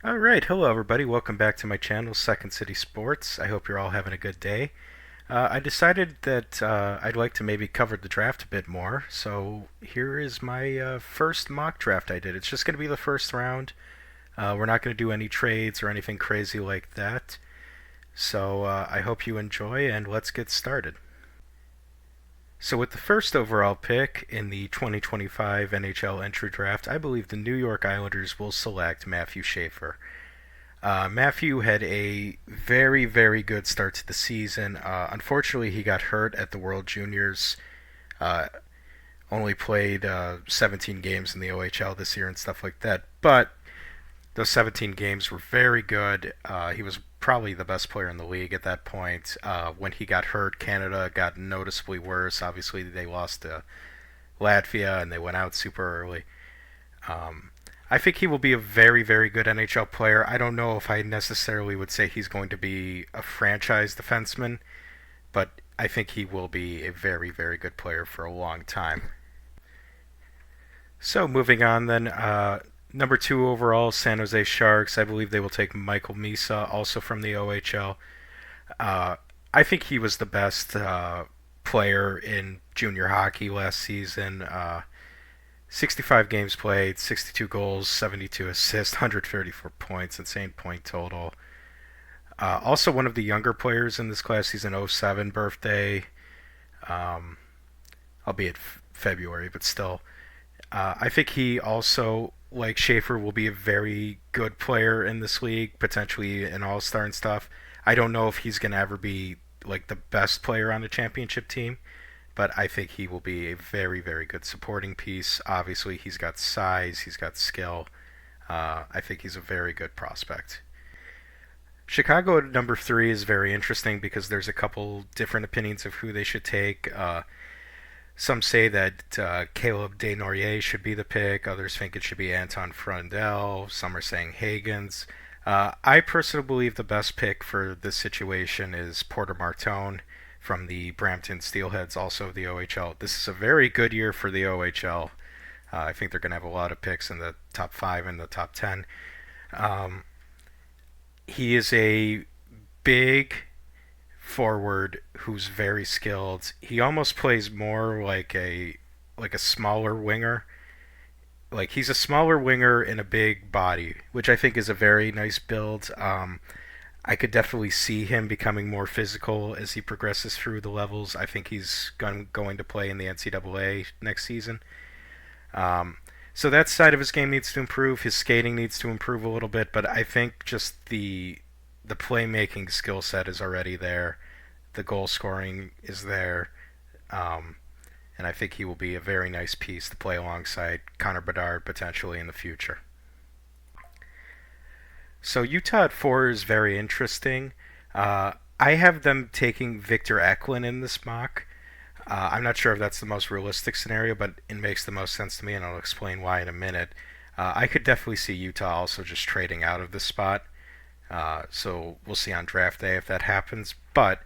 All right, hello everybody. Welcome back to my channel, Second City Sports. I hope you're all having a good day. I decided that I'd like to maybe cover the draft a bit more, so here is my first mock draft I did. It's just going to be the first round. We're not going to do any trades or anything crazy like that. So I hope you enjoy, and let's get started. So with the first overall pick in the 2025 NHL entry draft, I believe the New York Islanders will select Matthew Schaefer. Matthew had a very, very good start to the season. Unfortunately, he got hurt at the World Juniors. Uh, Only played 17 games in the OHL this year and stuff like that. But those 17 games were very good. He was probably the best player in the league at that point. When he got hurt, Canada got noticeably worse. Obviously, they lost to Latvia and they went out super early. Um, I think he will be a very, very good NHL player. I don't know if I necessarily would say he's going to be a franchise defenseman, but I think he will be a very, very good player for a long time. So moving on then, number two overall, San Jose Sharks. I believe they will take Michael Misa, also from the OHL. Uh, I think he was the best player in junior hockey last season. 65 games played, 62 goals, 72 assists, 134 points, insane point total. Also, one of the younger players in this class. He's an '07 birthday, um, albeit February, but still. I think he also, like Schaefer, will be a very good player in this league, potentially an all star and stuff. I don't know if he's going to ever be like the best player on a championship team, but I think he will be a very, very good supporting piece. Obviously, he's got size, he's got skill. I think he's a very good prospect. Chicago at number three is very interesting because there's a couple different opinions of who they should take. Some say that Caleb Desnoyers should be the pick. Others think it should be Anton Frundell. Some are saying Hagens. I personally believe the best pick for this situation is Porter Martone from the Brampton Steelheads, also of the OHL. This is a very good year for the OHL. I think they're going to have a lot of picks in the top five and the top 10. Um, he is a big forward who's very skilled. He almost plays more like a smaller winger. Like he's a smaller winger in a big body, which I think is a very nice build. I could definitely see him becoming more physical as he progresses through the levels. I think he's going to play in the NCAA next season. Um, so that side of his game needs to improve. His skating needs to improve a little bit, but I think just the playmaking skill set is already there. The goal scoring is there. Um, and I think he will be a very nice piece to play alongside Connor Bedard potentially in the future. So Utah at four is very interesting. I have them taking Victor Eklund in this mock. I'm not sure if that's the most realistic scenario, but it makes the most sense to me, and I'll explain why in a minute. I could definitely see Utah also just trading out of this spot. So we'll see on draft day if that happens. But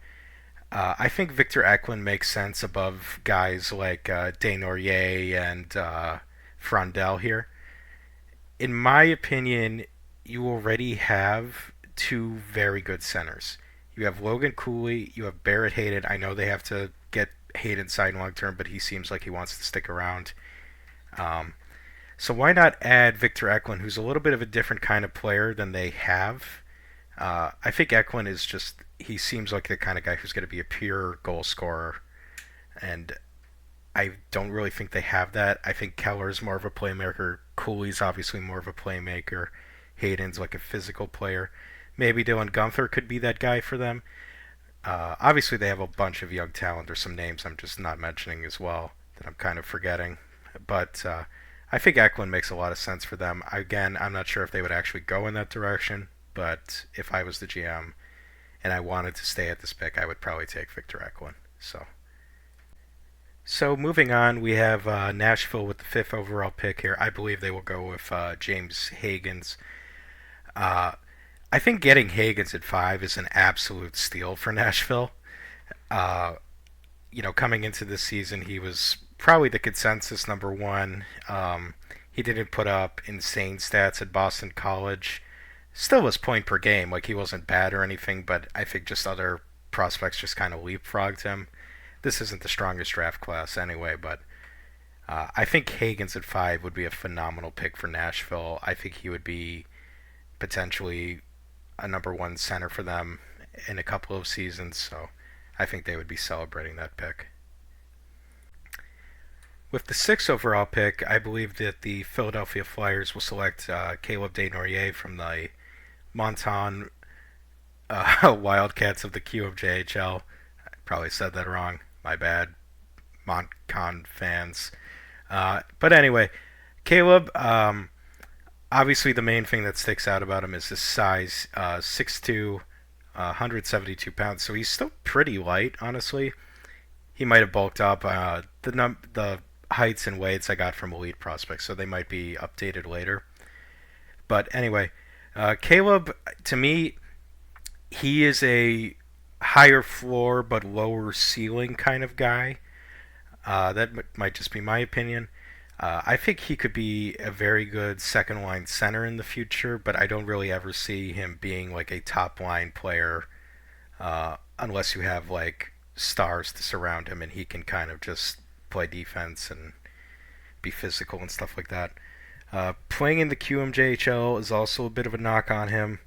I think Victor Eklund makes sense above guys like Desnoyers and Frondell here. In my opinion, you already have two very good centers. You have Logan Cooley, you have Barrett Hayden. I know they have to get Hayden signed long term, but he seems like he wants to stick around. Um, so why not add Victor Eklund, who's a little bit of a different kind of player than they have? I think Eklund is just, he seems like the kind of guy who's going to be a pure goal scorer, and I don't really think they have that. I think Keller is more of a playmaker. Cooley's obviously more of a playmaker. Hayden's like a physical player. Maybe Dylan Gunther could be that guy for them. Obviously, they have a bunch of young talent. There's some names I'm just not mentioning as well that I'm kind of forgetting. But I think Eklund makes a lot of sense for them. Again, I'm not sure if they would actually go in that direction, but if I was the GM and I wanted to stay at this pick, I would probably take Victor Eklund. So moving on, we have Nashville with the fifth overall pick here. I believe they will go with James Hagens. Uh, I think getting Hagens at five is an absolute steal for Nashville. Uh, Coming into this season, he was probably the consensus number one. He didn't put up insane stats at Boston College. Still was point per game. Like he wasn't bad or anything, but I think just other prospects just kind of leapfrogged him. This isn't the strongest draft class anyway, but I think Hagen's at 5 would be a phenomenal pick for Nashville. I think he would be potentially a number one center for them in a couple of seasons, so I think they would be celebrating that pick. With the 6th overall pick, I believe that the Philadelphia Flyers will select Caleb Desnoyers from the Monton Wildcats of the QMJHL. I probably said that wrong. My bad, Montcon fans. But anyway, Caleb, obviously the main thing that sticks out about him is his size, 6'2", 172 pounds. So he's still pretty light, honestly. He might have bulked up. The heights and weights I got from Elite Prospects, so they might be updated later. But anyway, Caleb, to me, he is a higher floor but lower ceiling kind of guy. That might just be my opinion. I think he could be a very good second line center in the future, but I don't really ever see him being like a top line player unless you have like stars to surround him and he can kind of just play defense and be physical and stuff like that. Playing in the QMJHL is also a bit of a knock on him.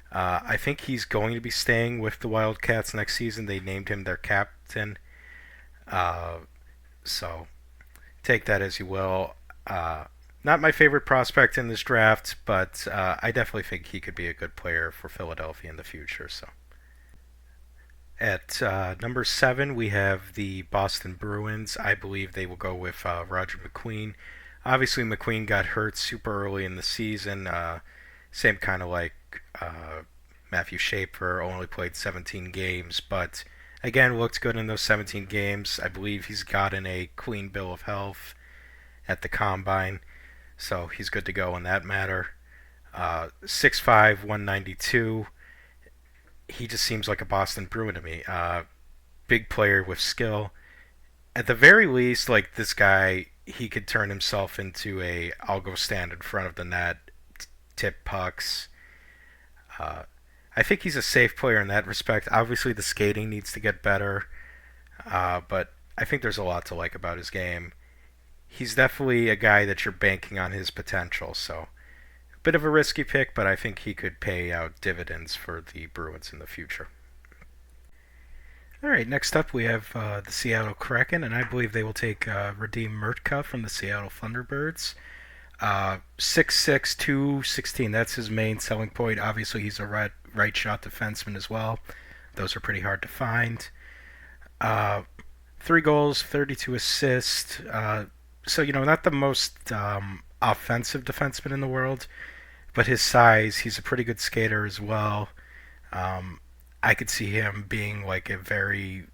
I think he's going to be staying with the Wildcats next season. They named him their captain. So take that as you will. Not my favorite prospect in this draft, but I definitely think he could be a good player for Philadelphia in the future. So at number 7, we have the Boston Bruins. I believe they will go with Roger McQueen. Obviously, McQueen got hurt super early in the season. Same kind of like Matthew Schaefer, only played 17 games, but again, looked good in those 17 games. I believe he's gotten a clean bill of health at the combine, so he's good to go in that matter. 6'5", 192. He just seems like a Boston Bruin to me. Big player with skill. At the very least, like this guy, he could turn himself into a I'll go stand in front of the net, tip pucks. I think he's a safe player in that respect. Obviously, the skating needs to get better, but I think there's a lot to like about his game. He's definitely a guy that you're banking on his potential, so a bit of a risky pick, but I think he could pay out dividends for the Bruins in the future. All right, next up we have the Seattle Kraken, and I believe they will take Radim Murtka from the Seattle Thunderbirds. 6'6", 216, that's his main selling point. Obviously, he's a right shot defenseman as well. Those are pretty hard to find. 3 goals, 32 assists. So, not the most offensive defenseman in the world, but his size, he's a pretty good skater as well. I could see him being like a very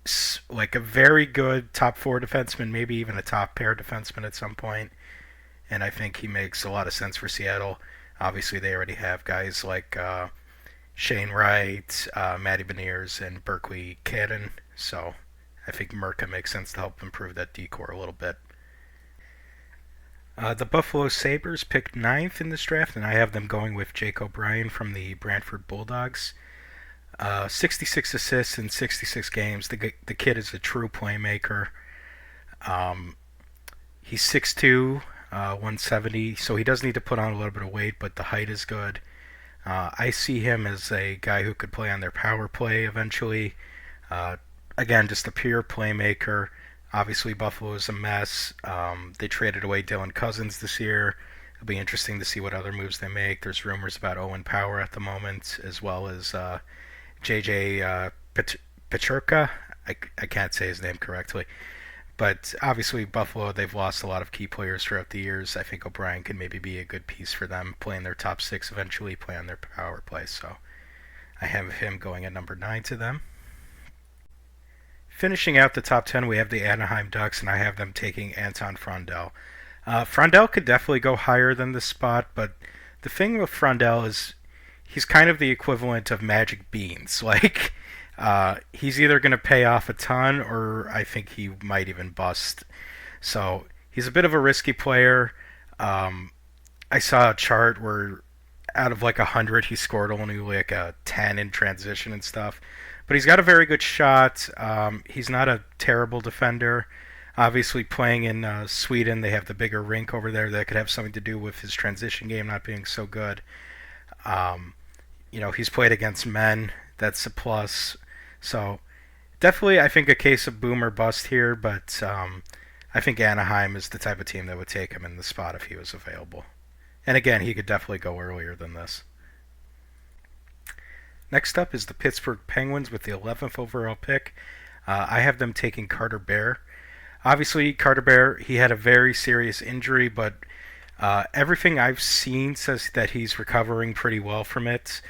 good top 4 defenseman, maybe even a top pair defenseman at some point. And I think he makes a lot of sense for Seattle. Obviously, they already have guys like Shane Wright, Matty Beniers, and Berkeley Cadden. So I think Murka makes sense to help improve that decor a little bit. The Buffalo Sabres picked 9th in this draft, and I have them going with Jake O'Brien from the Brantford Bulldogs. 66 assists in 66 games. The kid is a true playmaker. He's 6'2", 170, so he does need to put on a little bit of weight, but the height is good. I see him as a guy who could play on their power play eventually. Again, just a pure playmaker. Obviously, Buffalo is a mess. They traded away Dylan Cousins this year. It'll be interesting to see what other moves they make. There's rumors about Owen Power at the moment, as well as JJ Peterka. I can't say his name correctly. But obviously, Buffalo, they've lost a lot of key players throughout the years. I think O'Brien can maybe be a good piece for them, playing their top 6 eventually, play on their power play. So I have him going at number 9 to them. Finishing out the top 10, we have the Anaheim Ducks, and I have them taking Anton Frondel. Frondel could definitely go higher than this spot, but the thing with Frondel is he's kind of the equivalent of Magic Beans. Like, he's either going to pay off a ton, or I think he might even bust. So he's a bit of a risky player. I saw a chart where out of like 100, he scored only like a 10 in transition and stuff. But he's got a very good shot. He's not a terrible defender. Obviously, playing in Sweden, they have the bigger rink over there. That could have something to do with his transition game not being so good. Um, he's played against men. That's a plus. So definitely, I think a case of boom or bust here. But I think Anaheim is the type of team that would take him in the spot if he was available. And again, he could definitely go earlier than this. Next up is the Pittsburgh Penguins with the 11th overall pick. I have them taking Carter Bear. Obviously, Carter Bear, he had a very serious injury, but everything I've seen says that he's recovering pretty well from it.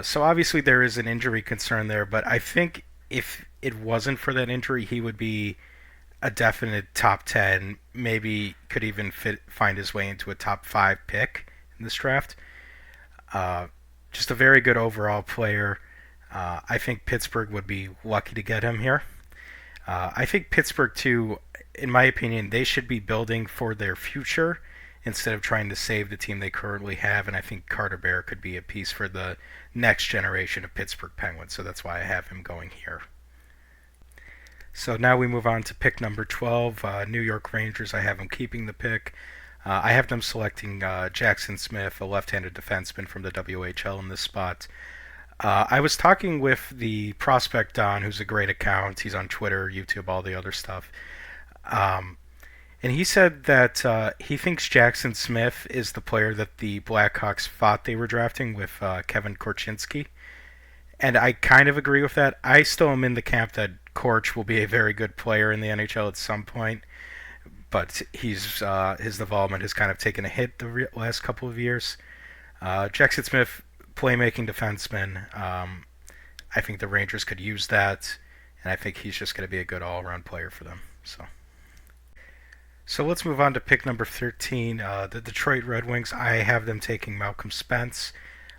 So obviously there is an injury concern there, but I think if it wasn't for that injury, he would be a definite top 10, maybe could even find his way into a top 5 pick in this draft. Uh, just a very good overall player. I think Pittsburgh would be lucky to get him here. I think Pittsburgh, too, in my opinion, they should be building for their future instead of trying to save the team they currently have. And I think Carter Bear could be a piece for the next generation of Pittsburgh Penguins. So that's why I have him going here. So now we move on to pick number 12, New York Rangers. I have them keeping the pick. I have them selecting Jackson Smith, a left-handed defenseman from the WHL in this spot. I was talking with the prospect Don, who's a great account. He's on Twitter, YouTube, all the other stuff. And he said that he thinks Jackson Smith is the player that the Blackhawks thought they were drafting with Kevin Korchinski. And I kind of agree with that. I still am in the camp that Korch will be a very good player in the NHL at some point. But his development has kind of taken a hit the last couple of years. Jackson Smith, playmaking defenseman. I think the Rangers could use that, and I think he's just going to be a good all-around player for them. So let's move on to pick number 13, the Detroit Red Wings. I have them taking Malcolm Spence.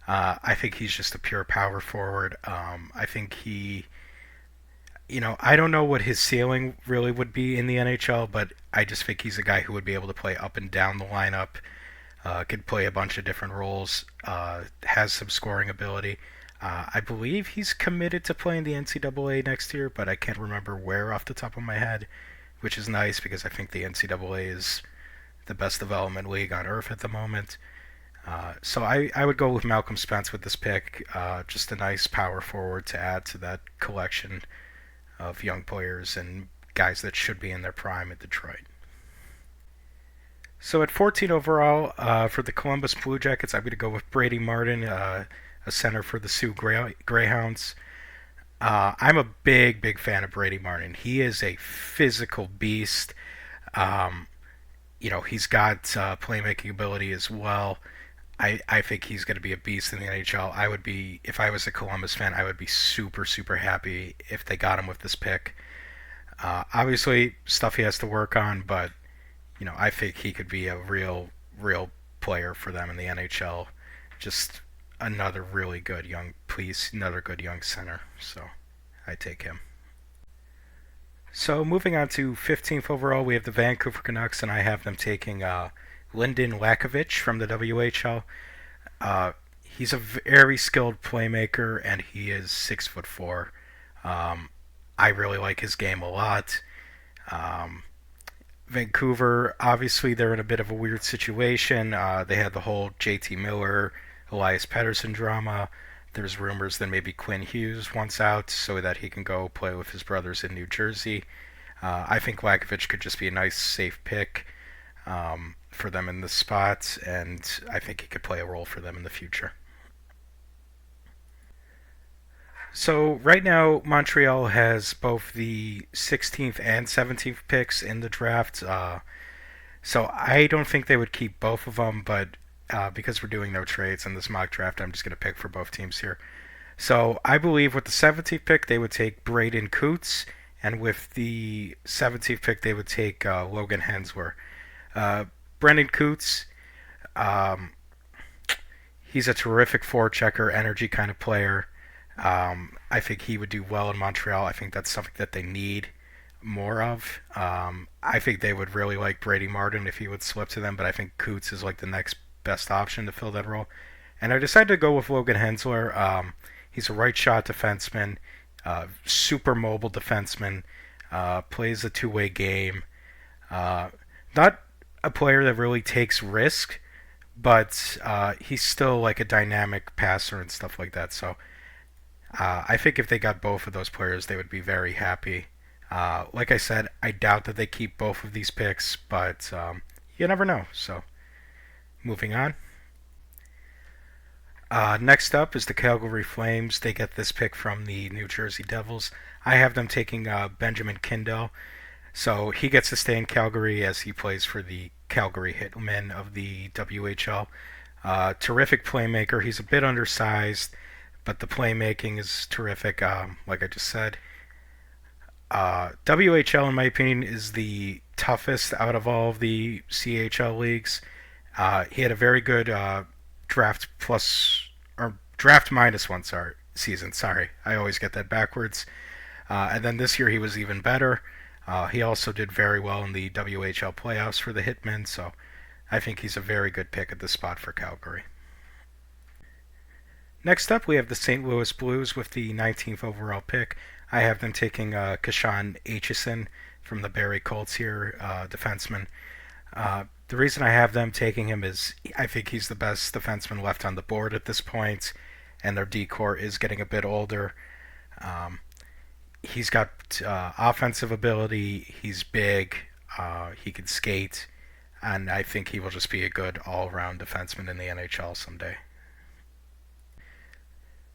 I think he's just a pure power forward. I think I don't know what his ceiling really would be in the NHL, but I just think he's a guy who would be able to play up and down the lineup, could play a bunch of different roles, has some scoring ability. I believe he's committed to playing the NCAA next year, but I can't remember where off the top of my head, which is nice because I think the NCAA is the best development league on earth at the moment. So I would go with Malcolm Spence with this pick, just a nice power forward to add to that collection of young players and guys that should be in their prime at Detroit. So at 14 overall, for the Columbus Blue Jackets, I'm going to go with Brady Martin, a center for the Sioux Greyhounds. I'm a big fan of Brady Martin. He is a physical beast. He's got playmaking ability as well. I think he's going to be a beast in the NHL. I would be, if I was a Columbus fan, I would be super happy if they got him with this pick. Obviously, stuff he has to work on, but I think he could be a real player for them in the NHL. Just another really good young piece, another good young center. So I take him. So moving on to 15th overall, we have the Vancouver Canucks, and I have them taking Lyndon Lakovich from the WHL. He's a very skilled playmaker, and he is 6'4". I really like his game a lot. Vancouver, obviously, they're in a bit of a weird situation. They had the whole JT Miller, Elias Pettersson drama. There's rumors that maybe Quinn Hughes wants out so that he can go play with his brothers in New Jersey. I think Lakovich could just be a nice, safe pick for them in this spot, and I think he could play a role for them in the future. So right now, Montreal has both the 16th and 17th picks in the draft. So I don't think they would keep both of them, but because we're doing no trades in this mock draft, I'm just going to pick for both teams here. So I believe with the 17th pick, they would take Braden Coots, and with the 17th pick, they would take Logan Hensler. Brendan Coots, he's a terrific forechecker, energy kind of player. I think he would do well in Montreal. I think that's something that they need more of. I think they would really like Brady Martin if he would slip to them, but I think Coots is like the next best option to fill that role. And I decided to go with Logan Hensler. He's a right shot defenseman, super mobile defenseman, plays a two-way game. Not a player that really takes risk, but he's still like a dynamic passer and stuff like that. So I think if they got both of those players, they would be very happy. Like I said, I doubt that they keep both of these picks, but you never know. So moving on. Next up is the Calgary Flames. They get this pick from the New Jersey Devils. I have them taking Benjamin Kindell. So he gets to stay in Calgary as he plays for the Calgary Hitmen of the WHL. Terrific playmaker. He's a bit undersized, but the playmaking is terrific, like I just said. WHL, in my opinion, is the toughest out of all of the CHL leagues. He had a very good draft plus or draft minus one season. Sorry, I always get that backwards. And then this year he was even better. He also did very well in the WHL playoffs for the Hitmen, so I think he's a very good pick at the spot for Calgary. Next up, we have the St. Louis Blues with the 19th overall pick. I have them taking Kashan Aitchison from the Barrie Colts here, defenseman. The reason I have them taking him is I think he's the best defenseman left on the board at this point, and their D-core is getting a bit older. He's got offensive ability, he's big, he can skate, and I think he will just be a good all-around defenseman in the NHL someday.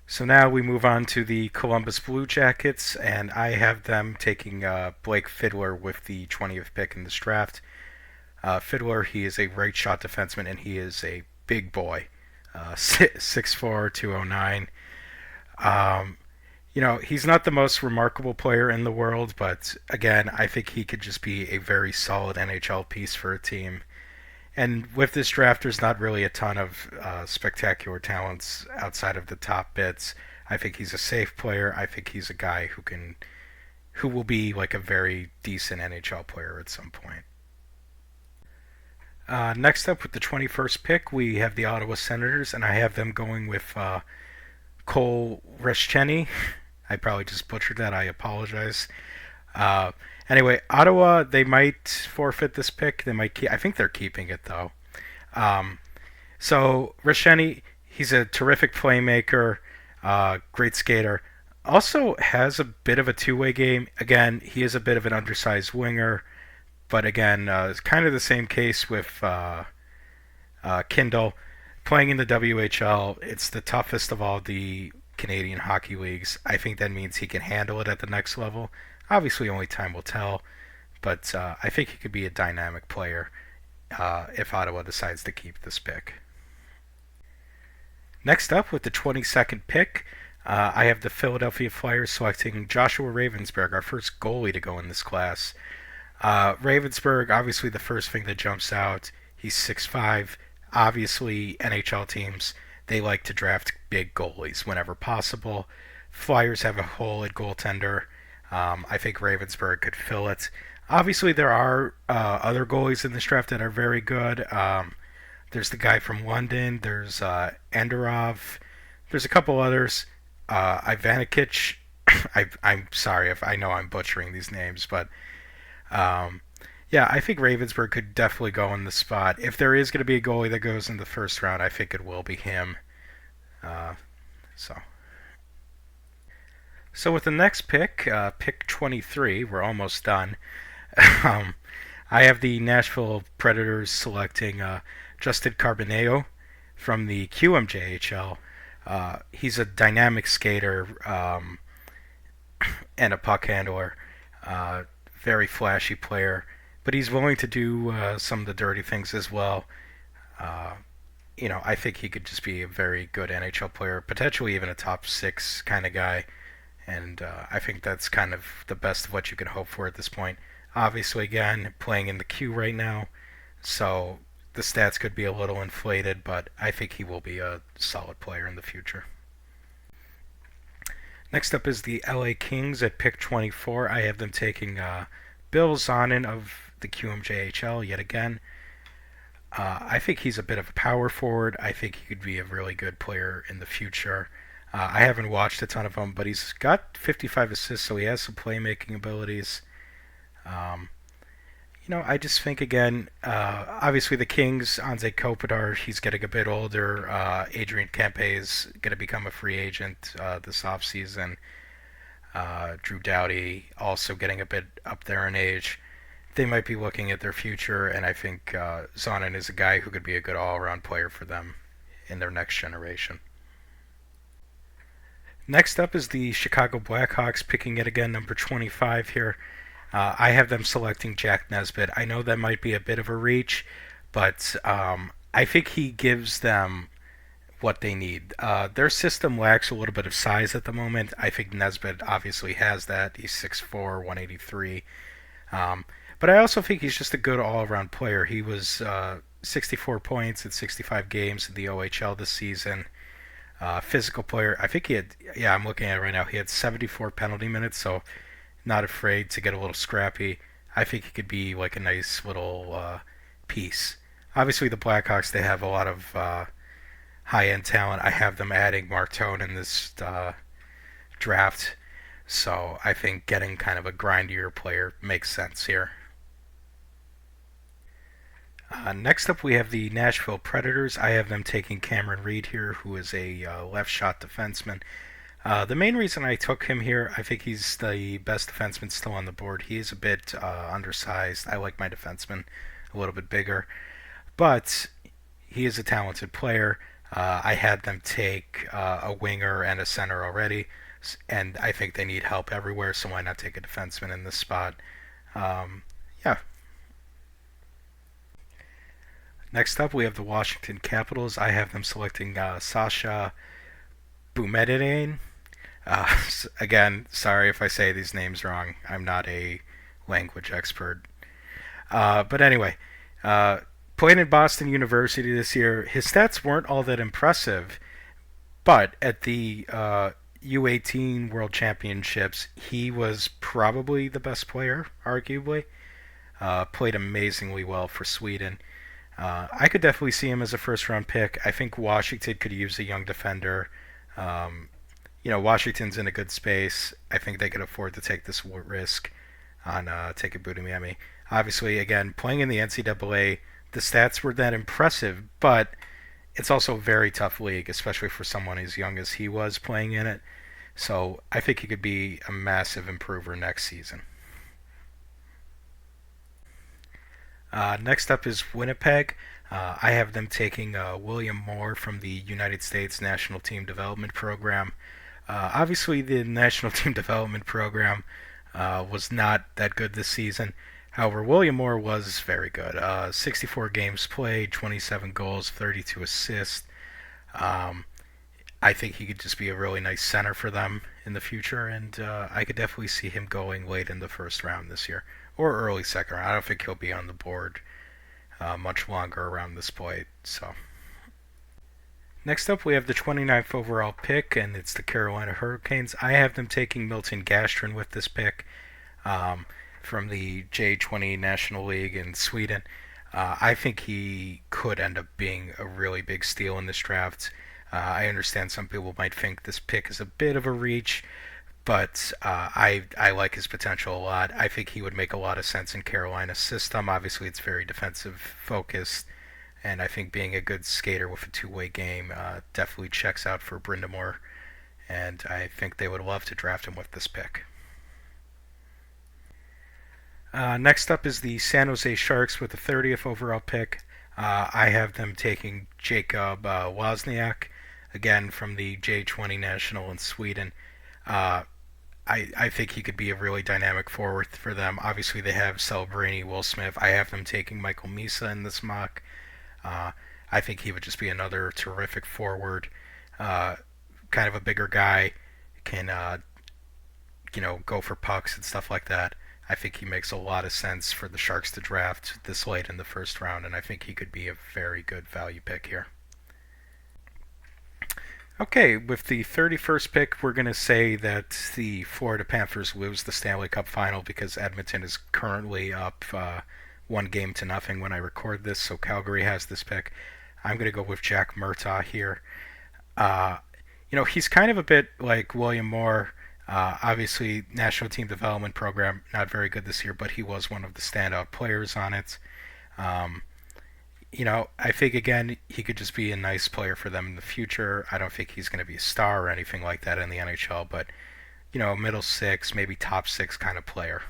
So now we move on to the Columbus Blue Jackets, and I have them taking Blake Fiddler with the 20th pick in this draft. Fiddler, he is a right shot defenseman, and he is a big boy, 6'4", 209. He's not the most remarkable player in the world, but again, I think he could just be a very solid NHL piece for a team. And with this draft, there's not really a ton of spectacular talents outside of the top bits. I think he's a safe player. I think he's a guy who will be like a very decent NHL player at some point. Next up with the 21st pick, we have the Ottawa Senators, and I have them going with Cole Rescheni. I probably just butchered that. I apologize. Anyway, Ottawa, they might forfeit this pick. They might I think they're keeping it, though. So, Rescheni, he's a terrific playmaker, great skater. Also has a bit of a two-way game. Again, he is a bit of an undersized winger. But again, it's kind of the same case with Kindell. Playing in the WHL, it's the toughest of all the Canadian hockey leagues. I think that means he can handle it at the next level. Obviously, only time will tell, but I think he could be a dynamic player if Ottawa decides to keep this pick. Next up, with the 22nd pick, I have the Philadelphia Flyers selecting Joshua Ravensburg, our first goalie to go in this class. Ravensburg, obviously the first thing that jumps out, he's 6'5". Obviously, NHL teams, they like to draft big goalies whenever possible. Flyers have a hole at goaltender. I think Ravensburg could fill it. Obviously, there are other goalies in this draft that are very good. There's the guy from London. There's Enderov. There's a couple others. Ivanikic. I'm sorry if I know I'm butchering these names, but yeah, I think Ravensburg could definitely go in the spot. If there is going to be a goalie that goes in the first round, I think it will be him. So with the next pick, pick 23, we're almost done. I have the Nashville Predators selecting Justin Carboneo from the QMJHL. He's a dynamic skater and a puck handler. Very flashy player, but he's willing to do some of the dirty things as well. I think he could just be a very good NHL player, potentially even a top 6 kind of guy. And I think that's kind of the best of what you can hope for at this point. Obviously, again, playing in the Q right now, so the stats could be a little inflated, but I think he will be a solid player in the future. Next up is the LA Kings at pick 24. I have them taking Bill Zonin of the QMJHL yet again. I think he's a bit of a power forward. I think he could be a really good player in the future. I haven't watched a ton of him, but he's got 55 assists, so he has some playmaking abilities. Um, I just think again, obviously the Kings, Anze Kopitar, he's getting a bit older. Adrian Kempe is going to become a free agent this offseason. Drew Doughty also getting a bit up there in age. They might be looking at their future, and I think Zonin is a guy who could be a good all-around player for them in their next generation. Next up is the Chicago Blackhawks, picking it again, number 25 here. I have them selecting Jack Nesbitt. I know that might be a bit of a reach, but I think he gives them what they need. Their system lacks a little bit of size at the moment. I think Nesbitt obviously has that. He's 6'4", 183. But I also think he's just a good all-around player. He was 64 points in 65 games in the OHL this season. Physical player. I think he had, yeah, I'm looking at it right now. He had 74 penalty minutes, so not afraid to get a little scrappy. I think he could be like a nice little piece. Obviously, the Blackhawks, they have a lot of high-end talent. I have them adding Mark Tone in this draft, so I think getting kind of a grindier player makes sense here. Next up, we have the Nashville Predators. I have them taking Cameron Reed here, who is a left shot defenseman. The main reason I took him here, I think he's the best defenseman still on the board. He is a bit undersized. I like my defenseman a little bit bigger, but he is a talented player. I had them take a winger and a center already, and I think they need help everywhere, so why not take a defenseman in this spot? Yeah. Next up, we have the Washington Capitals. I have them selecting Sasha Boumediene. Again, sorry if I say these names wrong. I'm not a language expert. But anyway, played in Boston University this year. His stats weren't all that impressive, but at the U18 World Championships, he was probably the best player, arguably. Played amazingly well for Sweden. I could definitely see him as a first-round pick. I think Washington could use a young defender. Um, Washington's in a good space. I think they could afford to take this risk on taking Budimemi. Obviously, again, playing in the NCAA, the stats were that impressive, but it's also a very tough league, especially for someone as young as he was playing in it. So I think he could be a massive improver next season. Next up is Winnipeg. I have them taking William Moore from the United States National Team Development Program. Obviously, the National Team Development Program was not that good this season. However, William Moore was very good. 64 games played, 27 goals, 32 assists. I think he could just be a really nice center for them in the future, and I could definitely see him going late in the first round this year, or early second round. I don't think he'll be on the board much longer around this point. So next up, we have the 29th overall pick, and it's the Carolina Hurricanes. I have them taking Milton Gastrin with this pick from the J20 National League in Sweden. I think he could end up being a really big steal in this draft. I understand some people might think this pick is a bit of a reach, but I like his potential a lot. I think he would make a lot of sense in Carolina's system. Obviously, it's very defensive focused, and I think being a good skater with a two-way game definitely checks out for Brindamore, and I think they would love to draft him with this pick. Next up is the San Jose Sharks with the 30th overall pick. I have them taking Jacob Wozniak, again from the J20 National in Sweden. I think he could be a really dynamic forward for them. Obviously, they have Celebrini, Will Smith. I have them taking Michael Misa in this mock. I think he would just be another terrific forward. Kind of a bigger guy, can go for pucks and stuff like that. I think he makes a lot of sense for the Sharks to draft this late in the first round, and I think he could be a very good value pick here. Okay, with the 31st pick, we're going to say that the Florida Panthers lose the Stanley Cup final because Edmonton is currently up 1-0 when I record this, so Calgary has this pick. I'm going to go with Jack Murtaugh here. Uh, he's kind of a bit like William Moore. Obviously, National Team Development Program, not very good this year, but he was one of the standout players on it. Um, I think again he could just be a nice player for them in the future. I don't think he's going to be a star or anything like that in the NHL, but middle six, maybe top six kind of player.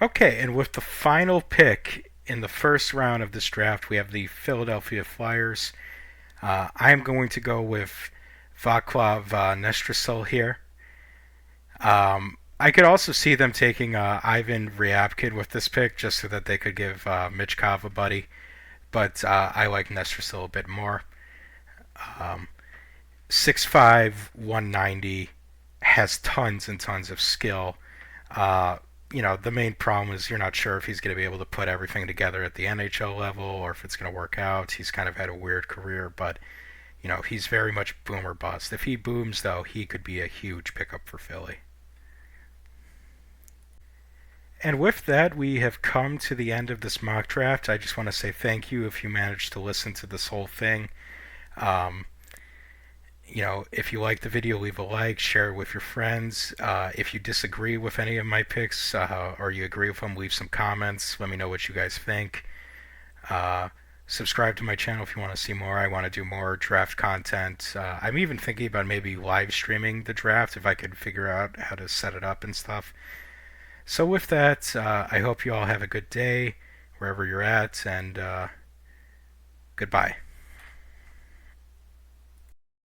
Okay, and with the final pick in the first round of this draft, we have the Philadelphia Flyers. I'm going to go with Vaclav Nestrasil here. I could also see them taking Ivan Ryabkin with this pick just so that they could give Michkov a buddy, but I like Nestrasil a bit more. Um, 6'5", 190, has tons and tons of skill. Uh, the main problem is you're not sure if he's going to be able to put everything together at the NHL level or if it's going to work out. He's kind of had a weird career, but he's very much boom or bust. If he booms, though, he could be a huge pickup for Philly. And with that, we have come to the end of this mock draft. I just want to say thank you if you managed to listen to this whole thing. Um, if you like the video, leave a like, share it with your friends. If you disagree with any of my picks or you agree with them, leave some comments. Let me know what you guys think. Uh, Subscribe to my channel if you want to see more. I want to do more draft content. I'm even thinking about maybe live streaming the draft if I could figure out how to set it up and stuff. So with that, I hope you all have a good day wherever you're at, and goodbye.